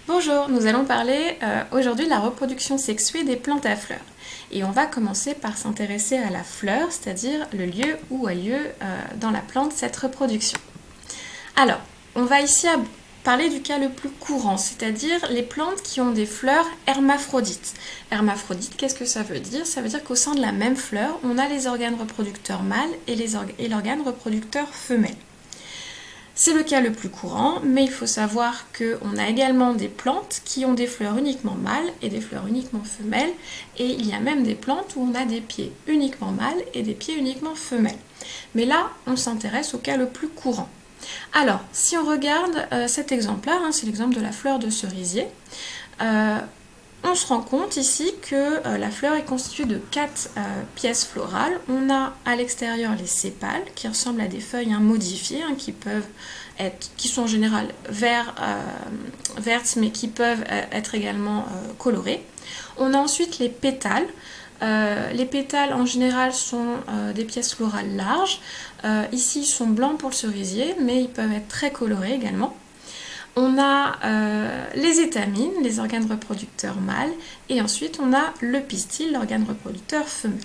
Bonjour, nous allons parler aujourd'hui de la reproduction sexuée des plantes à fleurs. Et on va commencer par s'intéresser à la fleur, c'est-à-dire le lieu où a lieu dans la plante cette reproduction. Alors, on va ici parler du cas le plus courant, c'est-à-dire les plantes qui ont des fleurs hermaphrodites. Hermaphrodite, qu'est-ce que ça veut dire? Ça veut dire qu'au sein de la même fleur, on a les organes reproducteurs mâles et l'organe reproducteur femelle. C'est le cas le plus courant, mais il faut savoir qu'on a également des plantes qui ont des fleurs uniquement mâles et des fleurs uniquement femelles, et il y a même des plantes où on a des pieds uniquement mâles et des pieds uniquement femelles. Mais là, on s'intéresse au cas le plus courant. Alors, si on regarde cet exemple-là, c'est l'exemple de la fleur de cerisier, on se rend compte ici que la fleur est constituée de 4 pièces florales. On a à l'extérieur les sépales qui ressemblent à des feuilles modifiées qui sont en général vertes mais qui peuvent être également colorées. On a ensuite les pétales. Les pétales en général sont des pièces florales larges. Ici ils sont blancs pour le cerisier mais ils peuvent être très colorés également. On a les étamines, les organes reproducteurs mâles, et ensuite on a le pistil, l'organe reproducteur femelle.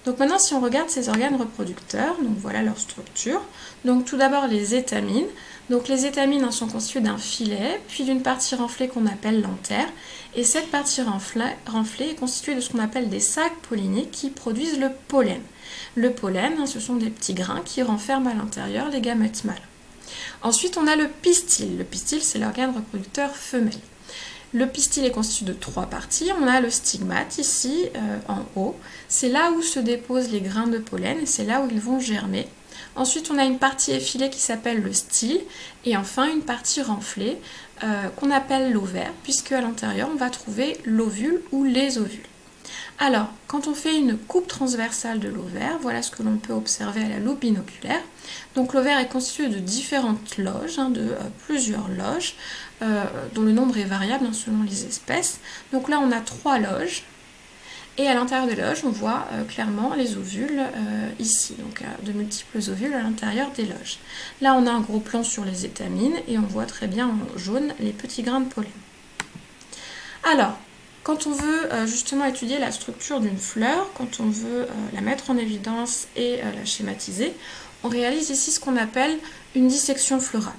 Donc maintenant si on regarde ces organes reproducteurs, donc voilà leur structure. Donc tout d'abord les étamines. Donc les étamines sont constituées d'un filet, puis d'une partie renflée qu'on appelle l'antère, et cette partie renflée est constituée de ce qu'on appelle des sacs polliniques qui produisent le pollen. Le pollen, ce sont des petits grains qui renferment à l'intérieur les gamètes mâles. Ensuite, on a le pistil. Le pistil, c'est l'organe reproducteur femelle. Le pistil est constitué de 3 parties. On a le stigmate ici, en haut. C'est là où se déposent les grains de pollen et c'est là où ils vont germer. Ensuite, on a une partie effilée qui s'appelle le style. Et enfin, une partie renflée qu'on appelle l'ovaire, puisque à l'intérieur, on va trouver l'ovule ou les ovules. Alors, quand on fait une coupe transversale de l'ovaire, voilà ce que l'on peut observer à la loupe binoculaire. Donc l'ovaire est constitué de différentes loges, de plusieurs loges, dont le nombre est variable selon les espèces. Donc là, on a 3 loges. Et à l'intérieur des loges, on voit clairement les ovules ici, donc de multiples ovules à l'intérieur des loges. Là, on a un gros plan sur les étamines et on voit très bien en jaune les petits grains de pollen. Alors, quand on veut justement étudier la structure d'une fleur, quand on veut la mettre en évidence et la schématiser, on réalise ici ce qu'on appelle une dissection florale.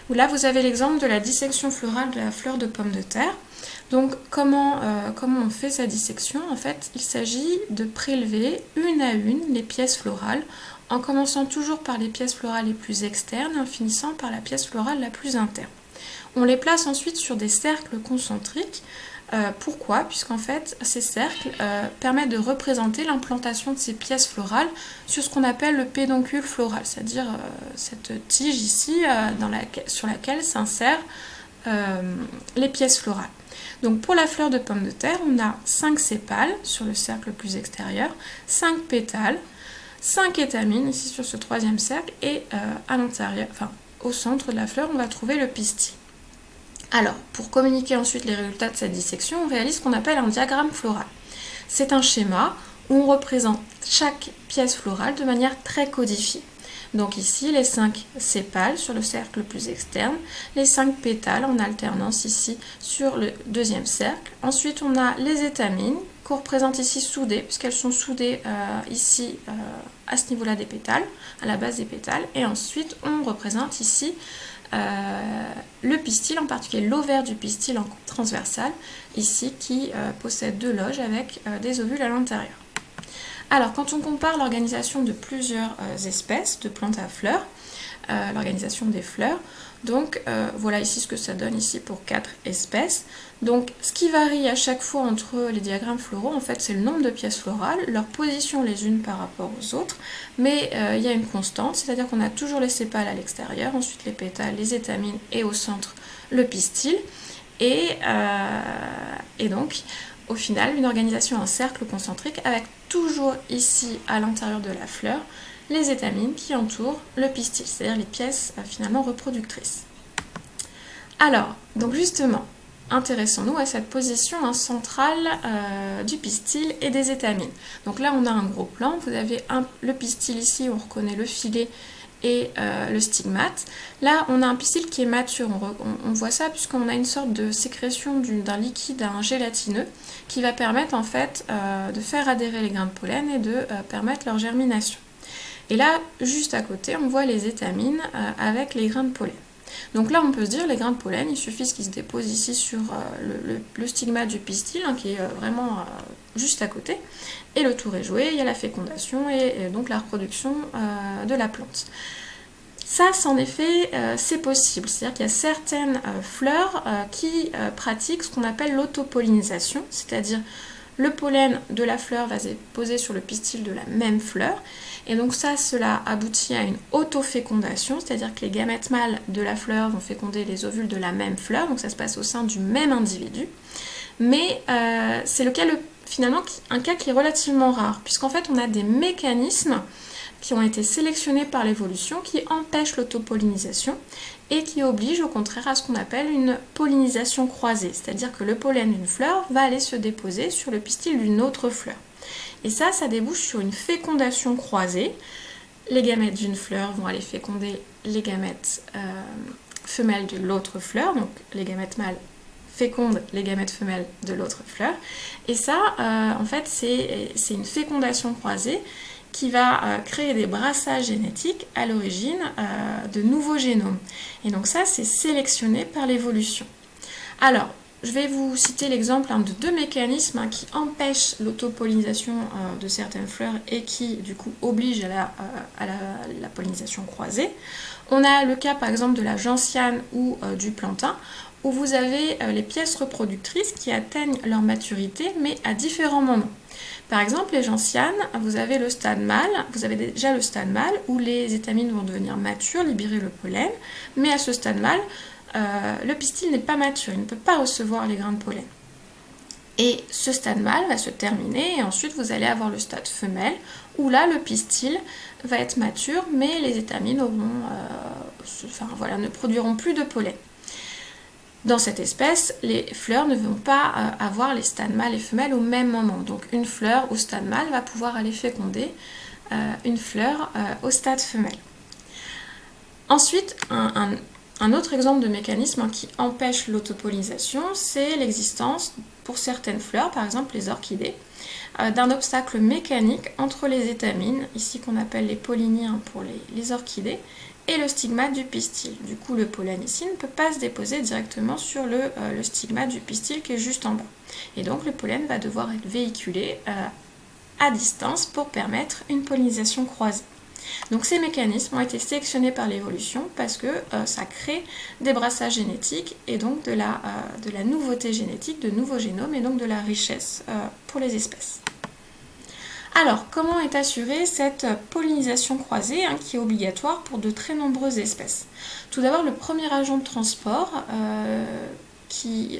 Là, vous avez l'exemple de la dissection florale de la fleur de pomme de terre. Donc, comment on fait sa dissection? En fait, il s'agit de prélever une à une les pièces florales, en commençant toujours par les pièces florales les plus externes et en finissant par la pièce florale la plus interne. On les place ensuite sur des cercles concentriques. Pourquoi? Puisqu'en fait, ces cercles permettent de représenter l'implantation de ces pièces florales sur ce qu'on appelle le pédoncule floral, c'est-à-dire cette tige ici sur laquelle s'insèrent les pièces florales. Donc pour la fleur de pomme de terre, on a 5 sépales sur le cercle le plus extérieur, 5 pétales, 5 étamines ici sur ce 3e cercle et à l'intérieur, au centre de la fleur, on va trouver le pistil. Alors, pour communiquer ensuite les résultats de cette dissection, on réalise ce qu'on appelle un diagramme floral. C'est un schéma où on représente chaque pièce florale de manière très codifiée. Donc ici, les 5 sépales sur le cercle le plus externe, les 5 pétales en alternance ici sur le 2e cercle. Ensuite, on a les étamines qu'on représente ici soudées, puisqu'elles sont soudées ici à ce niveau-là des pétales, à la base des pétales. Et ensuite, on représente ici le pistil, en particulier l'ovaire du pistil en coupe transversale, ici qui possède 2 loges avec des ovules à l'intérieur. Alors, quand on compare l'organisation de plusieurs espèces de plantes à fleurs, l'organisation des fleurs, donc voilà ici ce que ça donne ici pour 4 espèces. Donc ce qui varie à chaque fois entre les diagrammes floraux, en fait, c'est le nombre de pièces florales, leur position les unes par rapport aux autres, mais il y a une constante, c'est-à-dire qu'on a toujours les sépales à l'extérieur, ensuite les pétales, les étamines et au centre le pistil, et donc au final une organisation en cercle concentrique avec toujours ici à l'intérieur de la fleur les étamines qui entourent le pistil, c'est-à-dire les pièces finalement reproductrices. Alors, donc justement, intéressons-nous à cette position centrale du pistil et des étamines. Donc là, on a un gros plan, vous avez le pistil ici, on reconnaît le filet et le stigmate. Là, on a un pistil qui est mature, on voit ça puisqu'on a une sorte de sécrétion d'un liquide, un gélatineux, qui va permettre en fait de faire adhérer les grains de pollen et de permettre leur germination. Et là, juste à côté, on voit les étamines avec les grains de pollen. Donc là, on peut se dire, les grains de pollen, il suffit qu'ils se déposent ici sur le stigmate du pistil, hein, qui est vraiment juste à côté, et le tour est joué, il y a la fécondation et donc la reproduction de la plante. Ça, en effet, c'est possible. C'est-à-dire qu'il y a certaines fleurs qui pratiquent ce qu'on appelle l'autopollinisation, c'est-à-dire le pollen de la fleur va se déposer sur le pistil de la même fleur. Et donc cela aboutit à une autofécondation, c'est-à-dire que les gamètes mâles de la fleur vont féconder les ovules de la même fleur, donc ça se passe au sein du même individu. Mais c'est finalement un cas qui est relativement rare, puisqu'en fait on a des mécanismes qui ont été sélectionnés par l'évolution qui empêchent l'autopollinisation et qui obligent au contraire à ce qu'on appelle une pollinisation croisée, c'est-à-dire que le pollen d'une fleur va aller se déposer sur le pistil d'une autre fleur. Et ça débouche sur une fécondation croisée. Les gamètes d'une fleur vont aller féconder les gamètes femelles de l'autre fleur, donc les gamètes mâles fécondent les gamètes femelles de l'autre fleur. Et ça, en fait, c'est une fécondation croisée qui va créer des brassages génétiques à l'origine de nouveaux génomes. Et donc ça, c'est sélectionné par l'évolution. Alors, je vais vous citer l'exemple de deux mécanismes qui empêchent l'autopollinisation de certaines fleurs et qui, du coup, obligent à la pollinisation croisée. On a le cas, par exemple, de la gentiane ou du plantain, où vous avez les pièces reproductrices qui atteignent leur maturité, mais à différents moments. Par exemple, les gentianes, vous avez le stade mâle, vous avez déjà le stade mâle où les étamines vont devenir matures, libérer le pollen, mais à ce stade mâle, le pistil n'est pas mature, il ne peut pas recevoir les grains de pollen. Et ce stade mâle va se terminer et ensuite vous allez avoir le stade femelle où là le pistil va être mature, mais les étamines ne produiront plus de pollen. Dans cette espèce, les fleurs ne vont pas avoir les stades mâles et femelles au même moment. Donc une fleur au stade mâle va pouvoir aller féconder une fleur au stade femelle. Ensuite, un autre exemple de mécanisme qui empêche l'autopollinisation, c'est l'existence, pour certaines fleurs, par exemple les orchidées, d'un obstacle mécanique entre les étamines, ici qu'on appelle les pollinies pour les orchidées, et le stigmate du pistil. Du coup, le pollen ici ne peut pas se déposer directement sur le stigmate du pistil qui est juste en bas. Et donc, le pollen va devoir être véhiculé à distance pour permettre une pollinisation croisée. Donc, ces mécanismes ont été sélectionnés par l'évolution parce que ça crée des brassages génétiques et donc de la nouveauté génétique, de nouveaux génomes et donc de la richesse pour les espèces. Alors, comment est assurée cette pollinisation croisée qui est obligatoire pour de très nombreuses espèces? Tout d'abord, le premier agent de transport qui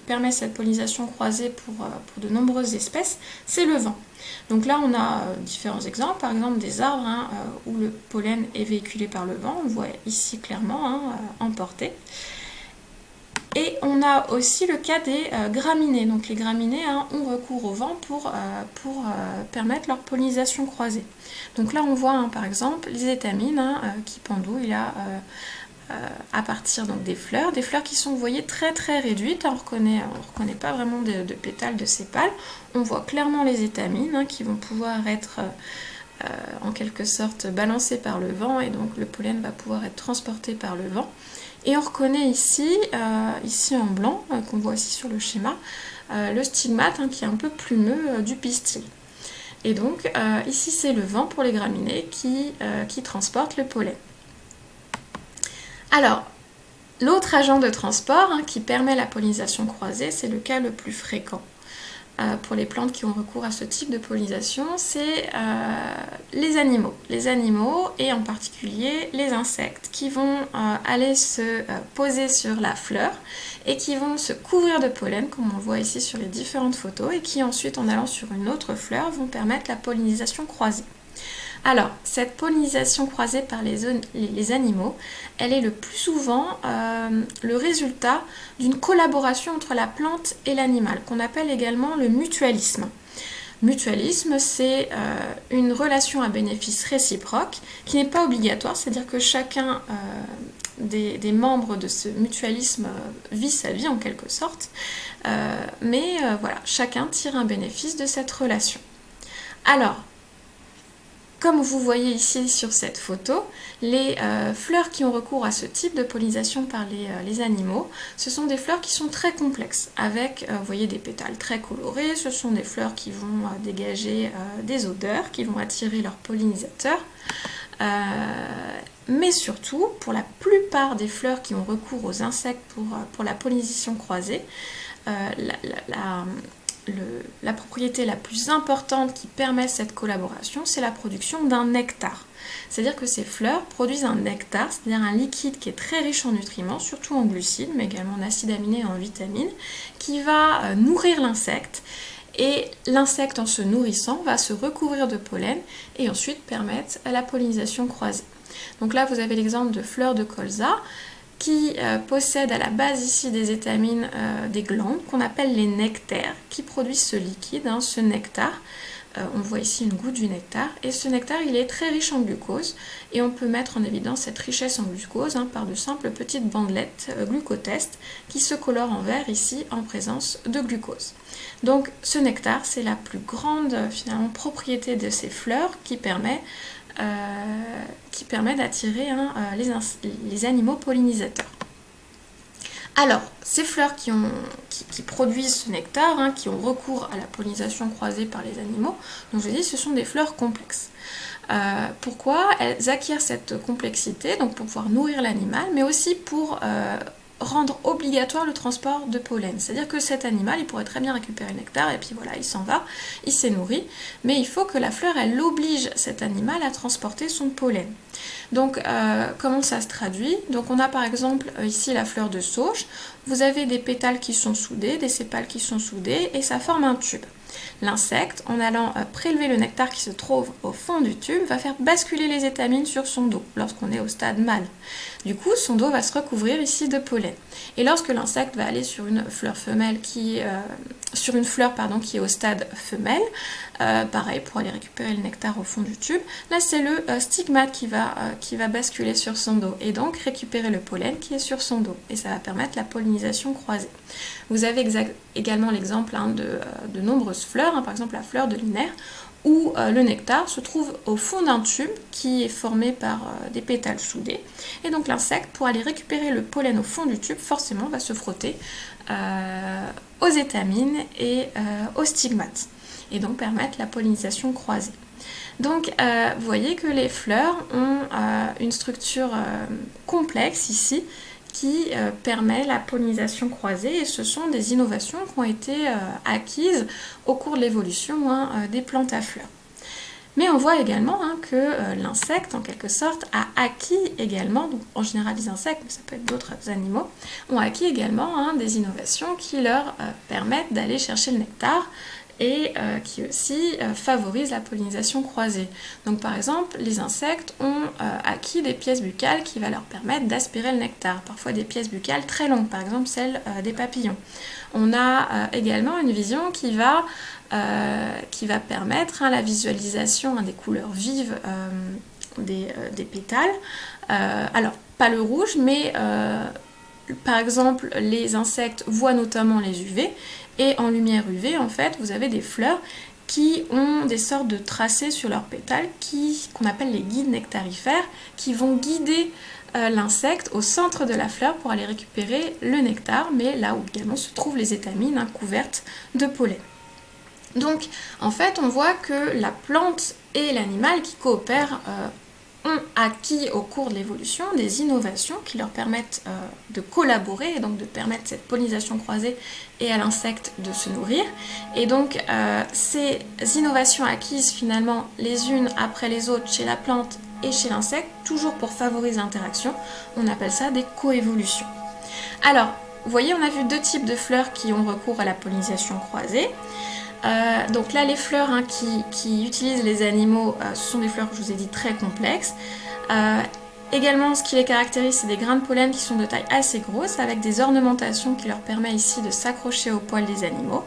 permet cette pollinisation croisée pour de nombreuses espèces, c'est le vent. Donc là, on a différents exemples, par exemple des arbres où le pollen est véhiculé par le vent, on le voit ici clairement, emporté. Et on a aussi le cas des graminées. Donc les graminées ont recours au vent pour permettre leur pollinisation croisée. Donc là on voit par exemple les étamines qui pendouillent à partir des fleurs qui sont, vous voyez, très très réduites. On reconnaît pas vraiment de pétales, de sépales. On voit clairement les étamines qui vont pouvoir être en quelque sorte balancées par le vent et donc le pollen va pouvoir être transporté par le vent. Et on reconnaît ici en blanc, qu'on voit ici sur le schéma, le stigmate qui est un peu plumeux du pistil. Et donc ici c'est le vent pour les graminées qui transporte le pollen. Alors, l'autre agent de transport qui permet la pollinisation croisée, c'est le cas le plus fréquent pour les plantes qui ont recours à ce type de pollinisation, c'est les animaux. Les animaux et en particulier les insectes qui vont aller se poser sur la fleur et qui vont se couvrir de pollen, comme on voit ici sur les différentes photos, et qui ensuite, en allant sur une autre fleur, vont permettre la pollinisation croisée. Alors, cette pollinisation croisée par les animaux, elle est le plus souvent le résultat d'une collaboration entre la plante et l'animal, qu'on appelle également le mutualisme. Mutualisme, c'est une relation à bénéfice réciproque qui n'est pas obligatoire, c'est-à-dire que chacun des membres de ce mutualisme vit sa vie en quelque sorte, mais voilà, chacun tire un bénéfice de cette relation. Alors, comme vous voyez ici sur cette photo, les fleurs qui ont recours à ce type de pollinisation par les animaux, ce sont des fleurs qui sont très complexes, avec, vous voyez, des pétales très colorés, ce sont des fleurs qui vont dégager des odeurs, qui vont attirer leurs pollinisateurs, mais surtout, pour la plupart des fleurs qui ont recours aux insectes pour la pollinisation croisée, la propriété la plus importante qui permet cette collaboration, c'est la production d'un nectar. C'est-à-dire que ces fleurs produisent un nectar, c'est-à-dire un liquide qui est très riche en nutriments, surtout en glucides, mais également en acides aminés et en vitamines, qui va nourrir l'insecte. Et l'insecte, en se nourrissant, va se recouvrir de pollen et ensuite permettre la pollinisation croisée. Donc là, vous avez l'exemple de fleurs de colza, qui possèdent à la base ici des étamines, des glandes qu'on appelle les nectaires, qui produisent ce liquide, ce nectar. On voit ici une goutte du nectar, et ce nectar il est très riche en glucose, et on peut mettre en évidence cette richesse en glucose par de simples petites bandelettes glucotestes qui se colorent en vert ici en présence de glucose. Donc ce nectar, c'est la plus grande finalement propriété de ces fleurs qui permet d'attirer les animaux pollinisateurs. Alors, ces fleurs qui produisent ce nectar, qui ont recours à la pollinisation croisée par les animaux, donc je dis, ce sont des fleurs complexes. Pourquoi elles acquièrent cette complexité? Donc pour pouvoir nourrir l'animal, mais aussi pour rendre obligatoire le transport de pollen. C'est-à-dire que cet animal, il pourrait très bien récupérer le nectar et puis voilà, il s'en va, il s'est nourri, mais il faut que la fleur, elle oblige cet animal à transporter son pollen. Donc, comment ça se traduit? Donc, on a par exemple ici la fleur de sauge. Vous avez des pétales qui sont soudés, des sépales qui sont soudés, et ça forme un tube. L'insecte, en allant prélever le nectar qui se trouve au fond du tube, va faire basculer les étamines sur son dos lorsqu'on est au stade mâle. Du coup, son dos va se recouvrir ici de pollen. Et lorsque l'insecte va aller sur une fleur qui est au stade femelle, pareil pour aller récupérer le nectar au fond du tube, là c'est le stigmate qui va basculer sur son dos et donc récupérer le pollen qui est sur son dos. Et ça va permettre la pollinisation croisée. Vous avez également l'exemple de nombreuses fleurs, par exemple la fleur de linaire, où le nectar se trouve au fond d'un tube qui est formé par des pétales soudés. Et donc l'insecte, pour aller récupérer le pollen au fond du tube, forcément va se frotter aux étamines et aux stigmates, et donc permettre la pollinisation croisée. Donc vous voyez que les fleurs ont une structure complexe ici, qui permet la pollinisation croisée, et ce sont des innovations qui ont été acquises au cours de l'évolution des plantes à fleurs. Mais on voit également que l'insecte, en quelque sorte, a acquis également, donc en général les insectes, mais ça peut être d'autres animaux, ont acquis également des innovations qui leur permettent d'aller chercher le nectar, et qui aussi favorisent la pollinisation croisée. Donc par exemple, les insectes ont acquis des pièces buccales qui vont leur permettre d'aspirer le nectar, parfois des pièces buccales très longues, par exemple celles des papillons. On a également une vision qui va permettre la visualisation des couleurs vives des pétales. Alors, pas le rouge, mais par exemple, les insectes voient notamment les UV, et en lumière UV, en fait, vous avez des fleurs qui ont des sortes de tracés sur leurs pétales qu'on appelle les guides nectarifères, qui vont guider l'insecte au centre de la fleur pour aller récupérer le nectar, mais là où également se trouvent les étamines couvertes de pollen. Donc, en fait, on voit que la plante et l'animal qui coopèrent ont acquis au cours de l'évolution des innovations qui leur permettent de collaborer et donc de permettre cette pollinisation croisée et à l'insecte de se nourrir. Et donc ces innovations acquises finalement les unes après les autres chez la plante et chez l'insecte, toujours pour favoriser l'interaction, on appelle ça des coévolutions. Alors, vous voyez, on a vu deux types de fleurs qui ont recours à la pollinisation croisée. Donc là, les fleurs qui utilisent les animaux, ce sont des fleurs que je vous ai dit très complexes. Également, ce qui les caractérise, c'est des grains de pollen qui sont de taille assez grosse, avec des ornementations qui leur permettent ici de s'accrocher aux poils des animaux.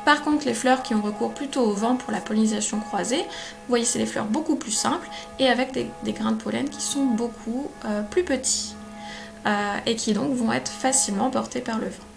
Par contre, les fleurs qui ont recours plutôt au vent pour la pollinisation croisée, vous voyez, c'est des fleurs beaucoup plus simples et avec des grains de pollen qui sont beaucoup plus petits et qui donc vont être facilement portés par le vent.